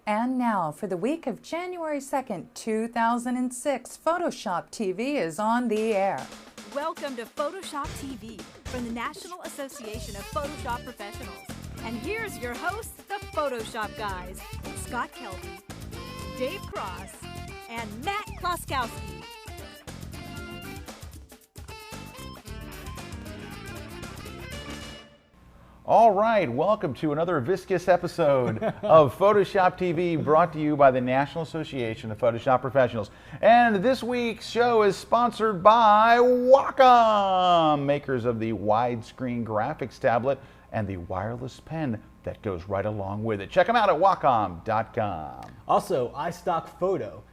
And now, for the week of January 2nd, 2006, Photoshop TV is on the air. Welcome to Photoshop TV from the National Association of Photoshop Professionals. And here's your hosts, the Photoshop guys, Scott Kelby, Dave Cross, and Matt Kloskowski. All right, welcome to another viscous episode of Photoshop TV, brought to you by the National Association of Photoshop Professionals. And this week's show is sponsored by Wacom, makers of the widescreen graphics tablet and the wireless pen that goes right along with it. Check them out at Wacom.com. Also, iStock Photo,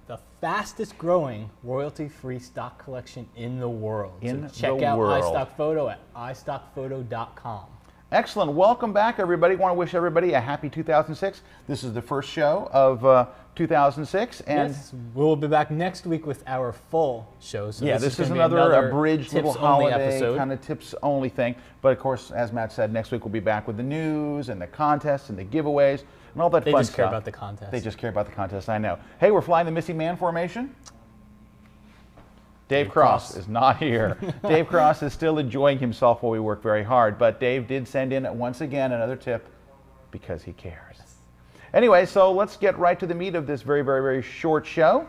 the fastest growing royalty-free stock collection in the world. So check out iStock Photo at iStockPhoto.com. Excellent. Welcome back, everybody. Want to wish everybody a happy 2006. This is the first show of 2006. And yes, we'll be back next week with our full show. So yeah, this is another abridged little holiday kind of tips-only thing. But, of course, as Matt said, next week we'll be back with the news and the contests and the giveaways and all that fun stuff. They just care about the contest. They just care about the contest, I know. Hey, we're flying the missing man formation. Dave Cross is not here. Dave Cross is still enjoying himself while we work very hard, but Dave did send in once again another tip because he cares. Anyway, so let's get right to the meat of this very, very, very short show.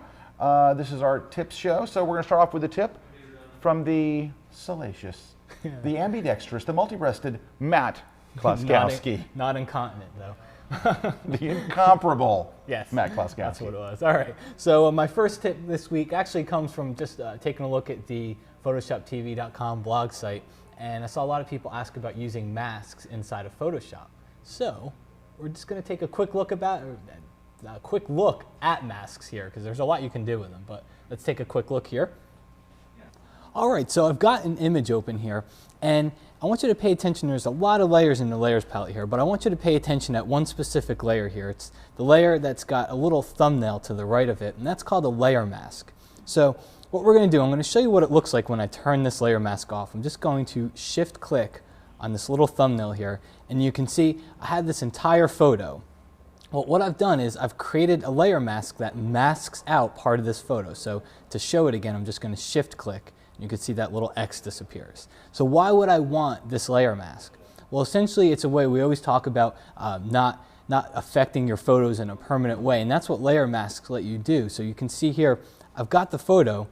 This is our tips show, so we're going to start off with a tip from the salacious, the ambidextrous, the multi-breasted Matt Kloskowski. Not incontinent, though. The incomparable Matt Kloskowski. That's what it was. All right. So my first tip this week actually comes from just taking a look at the PhotoshopTV.com blog site, and I saw a lot of people ask about using masks inside of Photoshop. So we're just going to take a quick look at masks here, because there's a lot you can do with them. But let's take a quick look here. All right. So I've got an image open here, and I want you to pay attention. There's a lot of layers in the layers palette here, but I want you to pay attention at one specific layer here. It's the layer that's got a little thumbnail to the right of it, and that's called a layer mask. So what we're going to do, I'm going to show you what it looks like when I turn this layer mask off. I'm just going to shift click on this little thumbnail here, and you can see I had this entire photo. Well, what I've done is I've created a layer mask that masks out part of this photo. So to show it again, I'm just going to shift click. You can see that little X disappears. So why would I want this layer mask? Well, essentially it's a way we always talk about not affecting your photos in a permanent way, and that's what layer masks let you do. So you can see here, I've got the photo.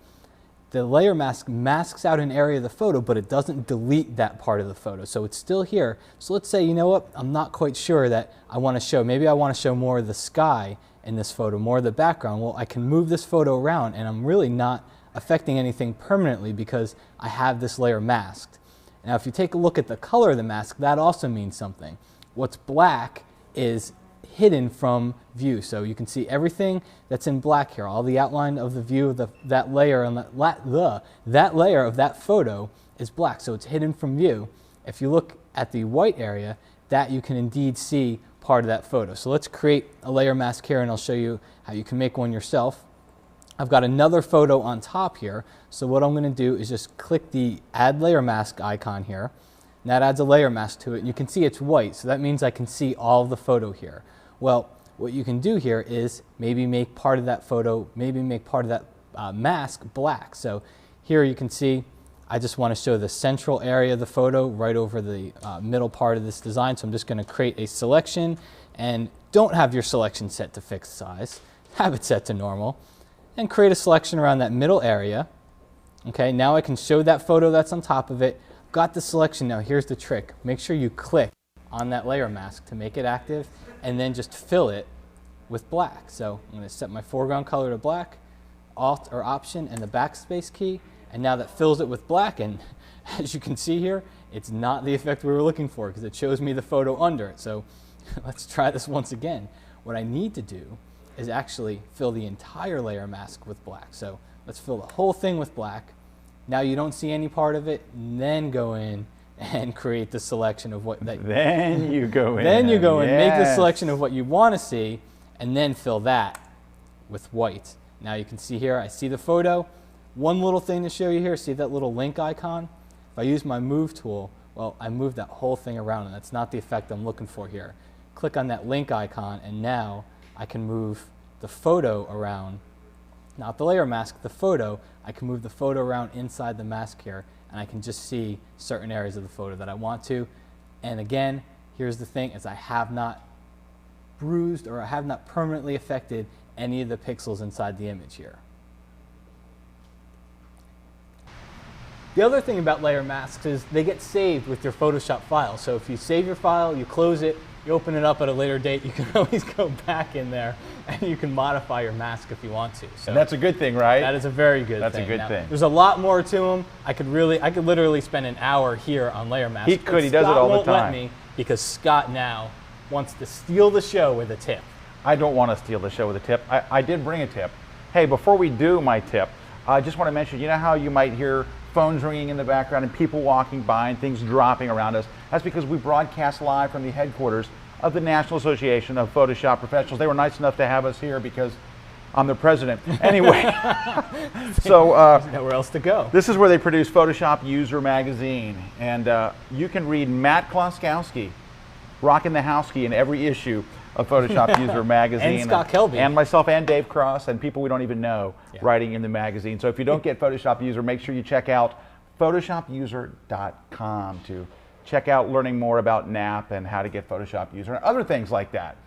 The layer mask masks out an area of the photo, but it doesn't delete that part of the photo. So it's still here. So let's say, you know what, I'm not quite sure that I want to show, maybe I want to show more of the sky in this photo, more of the background. Well, I can move this photo around, and I'm really not affecting anything permanently because I have this layer masked. Now if you take a look at the color of the mask, that also means something. What's black is hidden from view, so you can see everything that's in black here, all the outline of the view of that layer, and that layer of that photo is black, so it's hidden from view. If you look at the white area, that you can indeed see part of that photo. So let's create a layer mask here, and I'll show you how you can make one yourself. I've got another photo on top here, so what I'm going to do is just click the Add Layer Mask icon here, and that adds a layer mask to it, and you can see it's white, so that means I can see all of the photo here. Well, what you can do here is maybe make part of that photo, maybe make part of that mask black. So here you can see I just want to show the central area of the photo right over the middle part of this design, so I'm just going to create a selection, and don't have your selection set to fixed size, have it set to normal, and create a selection around that middle area. Okay, now I can show that photo that's on top of it. Got the selection. Now here's the trick. Make sure you click on that layer mask to make it active, and then just fill it with black. So I'm going to set my foreground color to black, Alt or Option and the backspace key, and now that fills it with black, and as you can see here, it's not the effect we were looking for because it shows me the photo under it. So let's try this once again. What I need to do is actually fill the entire layer mask with black. So let's fill the whole thing with black. Now you don't see any part of it, and then go in and create the selection of what that. Then you go in. Then you go in, make the selection of what you want to see, and then fill that with white. Now you can see here, I see the photo. One little thing to show you here, see that little link icon? If I use my move tool, well, I move that whole thing around, and that's not the effect I'm looking for here. Click on that link icon, and now I can move the photo around, not the layer mask, the photo. I can move the photo around inside the mask here, and I can just see certain areas of the photo that I want to. And again, here's the thing, is I have not bruised or I have not permanently affected any of the pixels inside the image here. The other thing about layer masks is they get saved with your Photoshop file. So if you save your file, you close it, you open it up at a later date, you can always go back in there and you can modify your mask if you want to. So and that's a good thing, right? that is a very good thing. That's a good thing. There's a lot more to them. I could literally spend an hour here on layer masks. He could, he does it all the time. Scott won't let me because Scott now wants to steal the show with a tip. I don't want to steal the show with a tip. I did bring a tip. Hey, before we do my tip, I just want to mention, you know how you might hear phones ringing in the background and people walking by and things dropping around us? That's because we broadcast live from the headquarters of the National Association of Photoshop Professionals. They were nice enough to have us here because I'm the president. Anyway, so There's nowhere else to go. this is where they produce Photoshop User Magazine. And you can read Matt Kloskowski rocking the house key in every issue of Photoshop User Magazine. And Scott Kelby. And myself and Dave Cross and people we don't even know writing in the magazine. So if you don't get Photoshop User, make sure you check out photoshopuser.com to check out learning more about NAP and how to get Photoshop User and other things like that.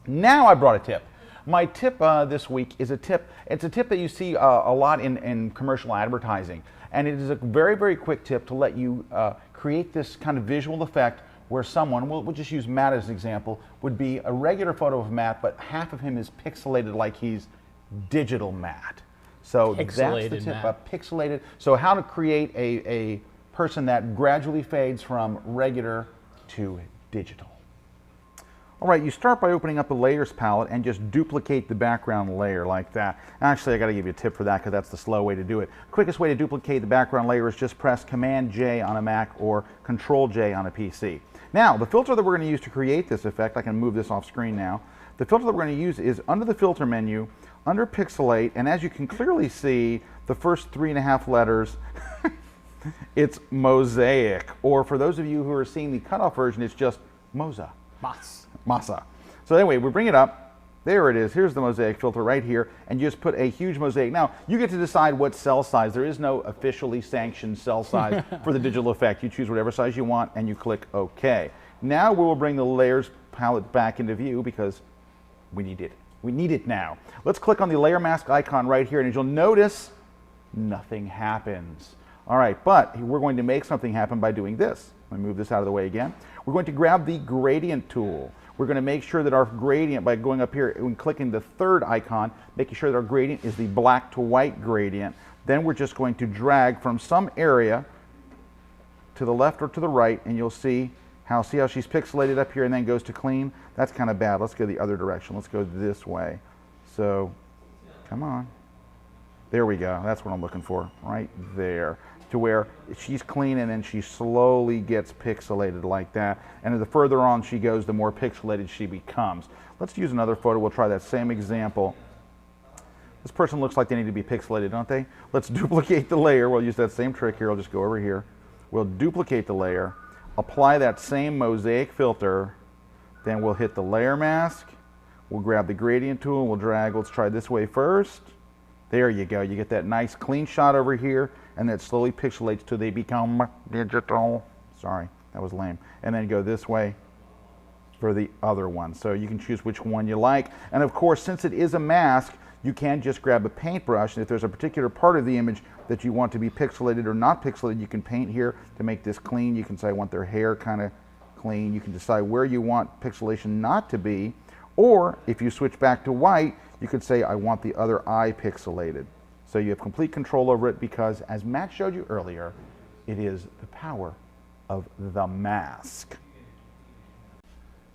Now I brought a tip. My tip this week is a tip. It's a tip that you see a lot in commercial advertising. And it is a very, very quick tip to let you create this kind of visual effect where someone, we'll just use Matt as an example, would be a regular photo of Matt, but half of him is pixelated like he's digital Matt. So that's the tip, pixelated. So how to create a person that gradually fades from regular to digital. All right, you start by opening up the layers palette and just duplicate the background layer like that. Actually, I got to give you a tip for that because that's the slow way to do it. Quickest way to duplicate the background layer is just press Command J on a Mac or Ctrl J on a PC. Now, the filter that we're going to use to create this effect, I can move this off screen now. The filter that we're going to use is under the filter menu, under Pixelate, and as you can clearly see, the first 3.5 letters, it's Mosaic. Or for those of you who are seeing the cutoff version, it's just Moza. Masa. So anyway, we bring it up. There it is. Here's the mosaic filter right here, and you just put a huge mosaic. Now, you get to decide what cell size. There is no officially sanctioned cell size for the digital effect. You choose whatever size you want, and you click OK. Now we will bring the layers palette back into view because we need it. We need it now. Let's click on the layer mask icon right here, and as you'll notice, nothing happens. All right, but we're going to make something happen by doing this. Let me move this out of the way again. We're going to grab the gradient tool. We're going to make sure that our gradient, by going up here and clicking the third icon, making sure that our gradient is the black to white gradient. Then we're just going to drag from some area to the left or to the right, and you'll see how she's pixelated up here and then goes to clean. That's kind of bad. Let's go the other direction. Let's go this way. So, come on. There we go. That's what I'm looking for, right there. To where she's clean and then she slowly gets pixelated like that. And the further on she goes, the more pixelated she becomes. Let's use another photo. We'll try that same example. This person looks like they need to be pixelated, don't they? Let's duplicate the layer. We'll use that same trick here. I'll just go over here. We'll duplicate the layer, apply that same mosaic filter, then we'll hit the layer mask. We'll grab the gradient tool and we'll drag. Let's try this way first. There you go. You get that nice clean shot over here, and that slowly pixelates till they become digital. Sorry, that was lame. And then go this way for the other one. So you can choose which one you like. And of course, since it is a mask, you can just grab a paintbrush, and if there's a particular part of the image that you want to be pixelated or not pixelated, you can paint here to make this clean. You can say I want their hair kind of clean. You can decide where you want pixelation not to be. Or if you switch back to white, you could say I want the other eye pixelated. So you have complete control over it because, as Matt showed you earlier, it is the power of the mask.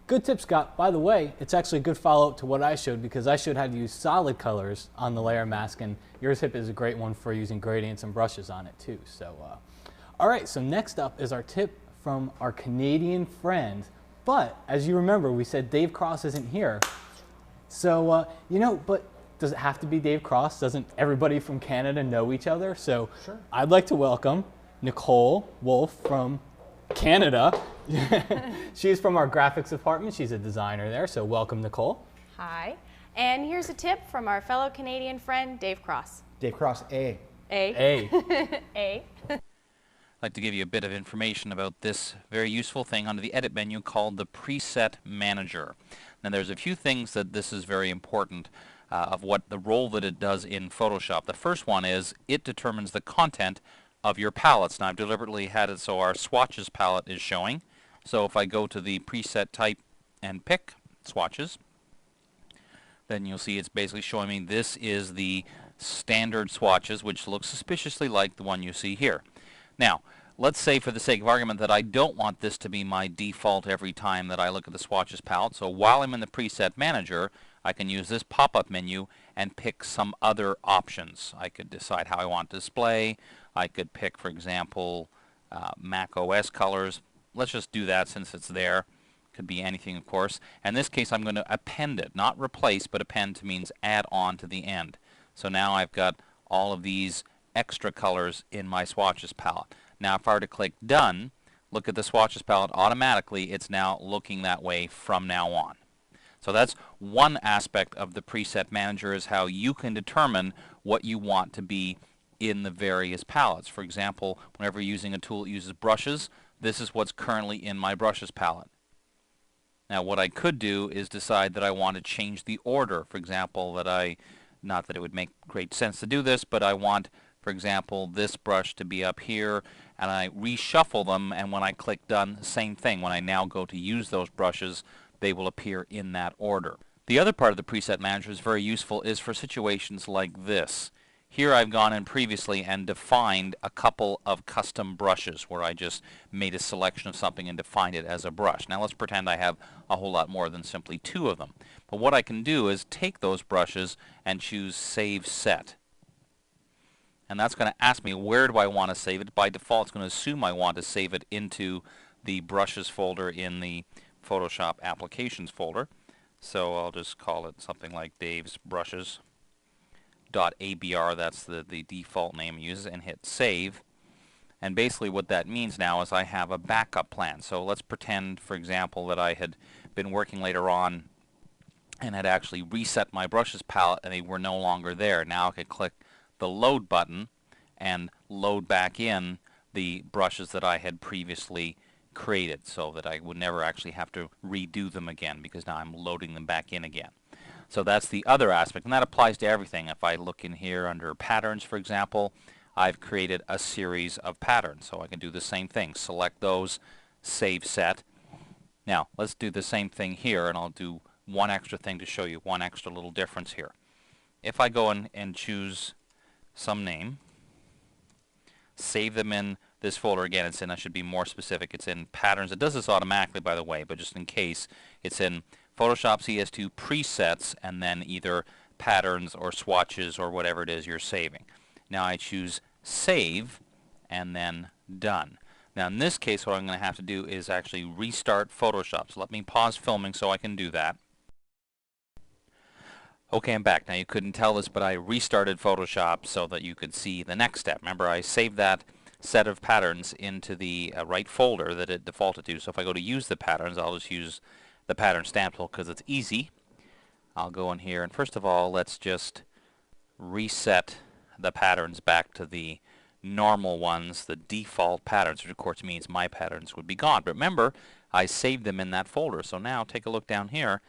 Good tip, Scott. By the way, it's actually a good follow-up to what I showed because I showed how to use solid colors on the layer mask, and your tip is a great one for using gradients and brushes on it too. So, all right, so next up is our tip from our Canadian friend. But as you remember, we said Dave Cross isn't here. So, you know, but does it have to be Dave Cross? Doesn't everybody from Canada know each other? So sure. I'd like to welcome Nicole Wolf from Canada. She's from our graphics department. She's a designer there. So welcome, Nicole. Hi. And here's a tip from our fellow Canadian friend, Dave Cross. Dave Cross, A. A. A. A. I'd like to give you a bit of information about this very useful thing under the Edit menu called the Preset Manager. Now there's a few things that this is very important of what the role that it does in Photoshop. The first one is it determines the content of your palettes. Now I've deliberately had it so our swatches palette is showing. So if I go to the preset type and pick swatches, then you'll see it's basically showing me this is the standard swatches, which looks suspiciously like the one you see here. Now, let's say for the sake of argument that I don't want this to be my default every time that I look at the swatches palette. So while I'm in the preset manager, I can use this pop-up menu and pick some other options. I could decide how I want to display. I could pick, for example, Mac OS colors. Let's just do that since it's there. Could be anything, of course. In this case, I'm going to append it, not replace, but append means add on to the end. So now I've got all of these extra colors in my swatches palette. Now if I were to click Done, look at the swatches palette, automatically it's now looking that way from now on. So that's one aspect of the preset manager, is how you can determine what you want to be in the various palettes. For example, whenever you're using a tool that uses brushes, this is what's currently in my brushes palette. Now what I could do is decide that I want to change the order. For example, not that it would make great sense to do this, but I want, for example, this brush to be up here, and I reshuffle them, and when I click Done, same thing. When I now go to use those brushes, they will appear in that order. The other part of the preset manager is very useful is for situations like this. Here I've gone in previously and defined a couple of custom brushes where I just made a selection of something and defined it as a brush. Now let's pretend I have a whole lot more than simply 2 of them. But what I can do is take those brushes and choose Save Set. And that's going to ask me where do I want to save it. By default it's going to assume I want to save it into the brushes folder in the Photoshop Applications folder. So I'll just call it something like Dave's Brushes. .abr, that's the default name it uses, and hit save. And basically what that means now is I have a backup plan. So let's pretend, for example, that I had been working later on and had actually reset my brushes palette and they were no longer there. Now I could click the load button and load back in the brushes that I had previously created, so that I would never actually have to redo them again, because now I'm loading them back in again. So that's the other aspect, and that applies to everything. If I look in here under patterns, for example, I've created a series of patterns. So I can do the same thing. Select those, save set. Now, let's do the same thing here, and I'll do one extra thing to show you one extra little difference here. If I go in and choose some name, save them in this folder again, it's in, I should be more specific, it's in patterns. It does this automatically, by the way, but just in case, it's in Photoshop CS2 presets, and then either patterns or swatches or whatever it is you're saving. Now I choose save and then done. Now in this case what I'm going to have to do is actually restart Photoshop. So let me pause filming so I can do that. Okay, I'm back. Now you couldn't tell this, but I restarted Photoshop so that you could see the next step. Remember, I saved that set of patterns into the right folder that it defaulted to. So if I go to use the patterns, I'll just use the pattern stamp tool because it's easy. I'll go in here and first of all let's just reset the patterns back to the normal ones, the default patterns, which of course means my patterns would be gone. But remember, I saved them in that folder. So now take a look down here.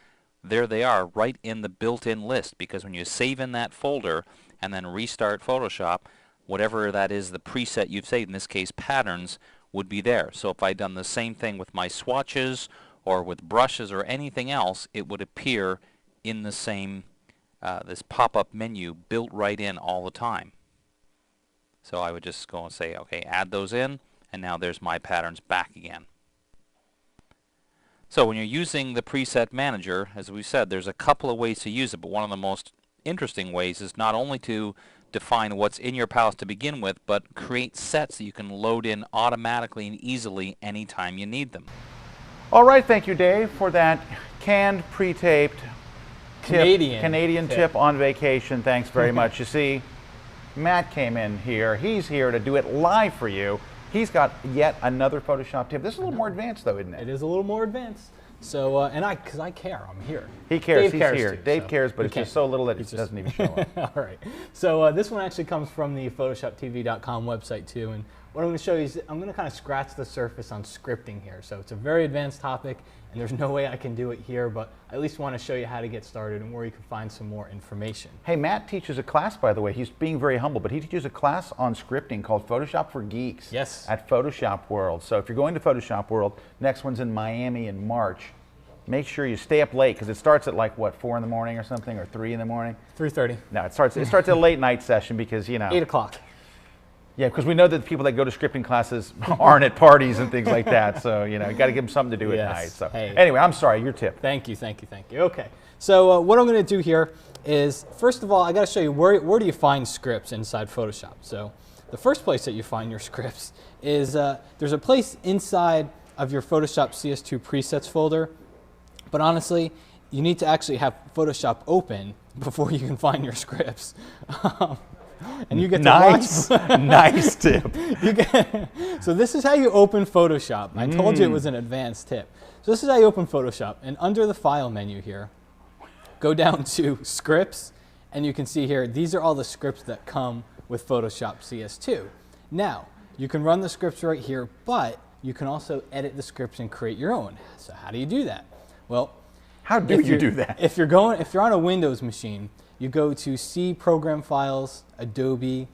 There they are right in the built-in list, because when you save in that folder and then restart Photoshop, whatever that is, the preset you've saved, in this case patterns, would be there. So if I'd done the same thing with my swatches or with brushes or anything else, it would appear in the same this pop-up menu built right in all the time. So I would just go and say, okay, add those in, and now there's my patterns back again. So when you're using the preset manager, as we said, there's a couple of ways to use it, but one of the most interesting ways is not only to define what's in your palettes to begin with, but create sets that you can load in automatically and easily anytime you need them. All right, thank you, Dave, for that canned, pre-taped Canadian tip on vacation. Thanks very much. You see, Matt came in here. He's here to do it live for you. He's got yet another Photoshop tip. This is a little more advanced, though, isn't it? It is a little more advanced. So, because I care, I'm here. He cares, Dave he's cares here. too, Dave so cares, but he it's just can't. so little that it doesn't even show up. All right. So this one actually comes from the PhotoshopTV.com website too. And what I'm going to show you is I'm going to kind of scratch the surface on scripting here. So it's a very advanced topic, and there's no way I can do it here, but I at least want to show you how to get started and where you can find some more information. Hey, Matt teaches a class, by the way. He's being very humble, but he teaches a class on scripting called Photoshop for Geeks. Yes. At Photoshop World. So if you're going to Photoshop World, next one's in Miami in March. Make sure you stay up late, because it starts at like, what, 4 in the morning or something, or 3 in the morning? 3:30. No, it starts at a late night session because, you know. 8 o'clock. Yeah, because we know that the people that go to scripting classes aren't at parties and things like that. So, you know, you got to give them something to do at Yes. night. So, Hey. anyway, I'm sorry, your tip. Thank you, thank you, thank you. Okay, so what I'm going to do here is, first of all, I got to show you where do you find scripts inside Photoshop. So the first place that you find your scripts is there's a place inside of your Photoshop CS2 presets folder, but honestly, you need to actually have Photoshop open before you can find your scripts. And you get to watch. Nice tip. So this is how you open Photoshop. I told you it was an advanced tip. So this is how you open Photoshop. And under the File menu here, go down to Scripts, and you can see here, these are all the scripts that come with Photoshop CS2. Now, you can run the scripts right here, but you can also edit the scripts and create your own. So how do you do that? Well, how do you do that? If you're on a Windows machine, you go to C, Program Files, Adobe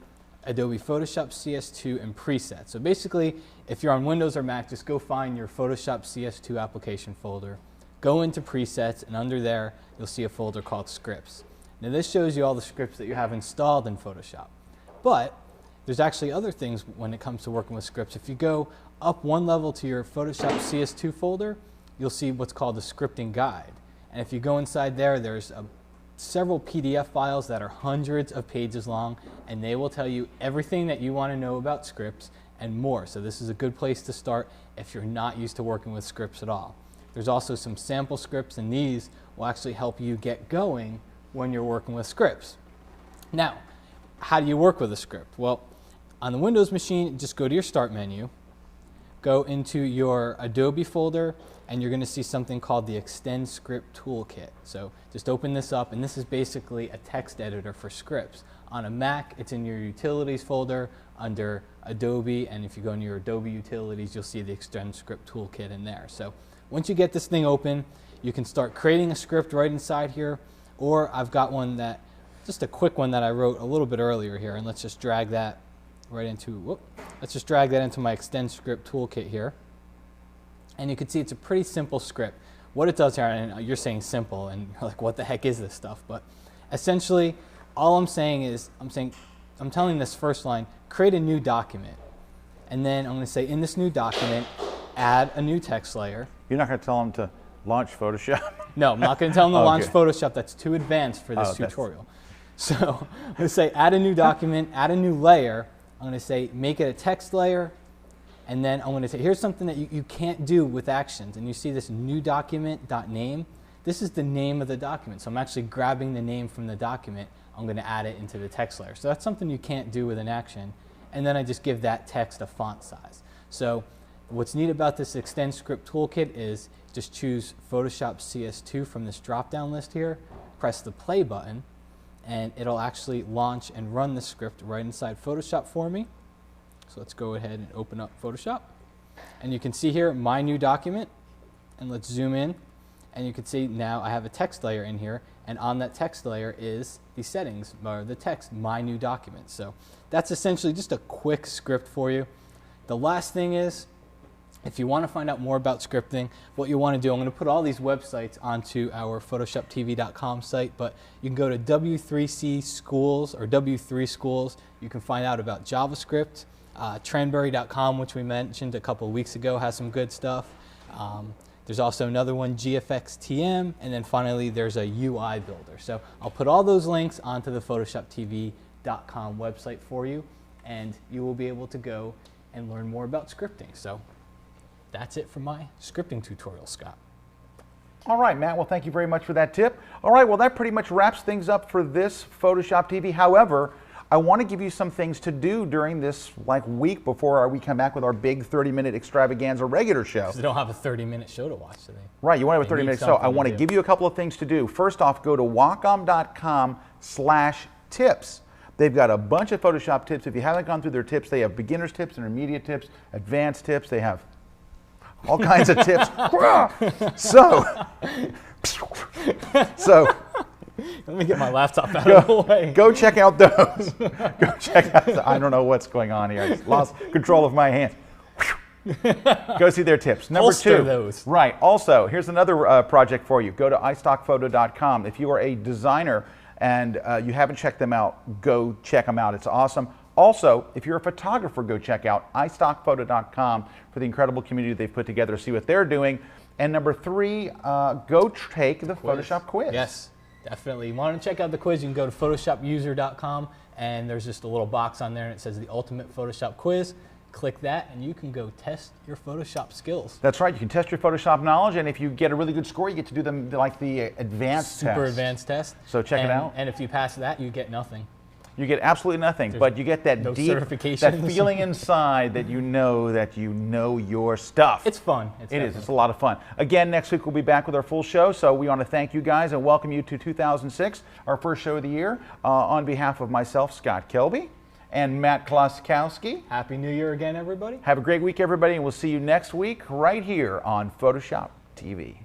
Photoshop CS2, and Presets. So basically, if you're on Windows or Mac, just go find your Photoshop CS2 application folder, go into Presets, and under there, you'll see a folder called Scripts. Now this shows you all the scripts that you have installed in Photoshop. But there's actually other things when it comes to working with scripts. If you go up one level to your Photoshop CS2 folder, you'll see what's called the scripting guide. And if you go inside there, there's several PDF files that are hundreds of pages long, and they will tell you everything that you want to know about scripts and more. So this is a good place to start if you're not used to working with scripts at all. There's also some sample scripts, and these will actually help you get going when you're working with scripts. Now, how do you work with a script? Well, on the Windows machine, just go to your Start menu, go into your Adobe folder, and you're going to see something called the Extend Script Toolkit. So just open this up, and this is basically a text editor for scripts. On a Mac, it's in your Utilities folder under Adobe, and if you go into your Adobe Utilities, you'll see the Extend Script Toolkit in there. So once you get this thing open, you can start creating a script right inside here, or I've got one that, just a quick one that I wrote a little bit earlier here, and let's just drag that right into, let's just drag that into my Extend Script Toolkit here. And you can see it's a pretty simple script. What it does here, and you're saying simple, and you're like, what the heck is this stuff? But essentially, all I'm saying is, I'm telling this first line, create a new document. And then I'm going to say, in this new document, add a new text layer. You're not going to tell them to launch Photoshop? No, I'm not going to tell them to launch Okay. Photoshop. That's too advanced for this tutorial. So I'm going to say, add a new document, add a new layer. I'm going to say, make it a text layer. And then I'm going to say, here's something that you can't do with actions. And you see this new document.name. This is the name of the document. So I'm actually grabbing the name from the document. I'm going to add it into the text layer. So that's something you can't do with an action. And then I just give that text a font size. So what's neat about this Extend Script Toolkit is just choose Photoshop CS2 from this drop-down list here, press the play button, and it'll actually launch and run the script right inside Photoshop for me. So let's go ahead and open up Photoshop. And you can see here my new document. And let's zoom in. And you can see now I have a text layer in here. And on that text layer is the settings, or the text, my new document. So that's essentially just a quick script for you. The last thing is, if you want to find out more about scripting, what you want to do, I'm going to put all these websites onto our PhotoshopTV.com site, but you can go to W3C Schools or W3 Schools. You can find out about JavaScript. Trendberry.com, which we mentioned a couple of weeks ago, has some good stuff. There's also another one, GFXTM, and then finally there's a UI builder. So I'll put all those links onto the PhotoshopTV.com website for you, and you will be able to go and learn more about scripting. So that's it for my scripting tutorial, Scott. All right, Matt, well, thank you very much for that tip. All right, well, that pretty much wraps things up for this Photoshop TV. However, I want to give you some things to do during this week before we come back with our big 30-minute extravaganza regular show. They don't have a 30-minute show to watch today. Right, you want to have a 30-minute show. I want to give you a couple of things to do. First off, go to wacom.com/tips. They've got a bunch of Photoshop tips. If you haven't gone through their tips, they have beginner's tips, intermediate tips, advanced tips. They have all kinds of tips. So let me get my laptop out of the way. Go check out those. Go check out. I don't know what's going on here. I just lost control of my hands. Go see their tips. Number Holster two. those. Right. Also, here's another project for you. Go to iStockPhoto.com. If you are a designer and you haven't checked them out, go check them out. It's awesome. Also, if you're a photographer, go check out iStockPhoto.com for the incredible community they've put together. See what they're doing. And number three, go take the Photoshop quiz. Yes. Definitely. You want to check out the quiz, you can go to photoshopuser.com, and there's just a little box on there and it says the Ultimate Photoshop Quiz. Click that and you can go test your Photoshop skills. That's right. You can test your Photoshop knowledge, and if you get a really good score, you get to do them like the advanced test. Super advanced test. So check it out. And if you pass that, you get nothing. You get absolutely nothing, but you get that no deep, that feeling inside that you know your stuff. It's fun. It is. It's a lot of fun. Again, next week we'll be back with our full show, so we want to thank you guys and welcome you to 2006, our first show of the year. On behalf of myself, Scott Kelby, and Matt Kloskowski. Happy New Year again, everybody. Have a great week, everybody, and we'll see you next week right here on Photoshop TV.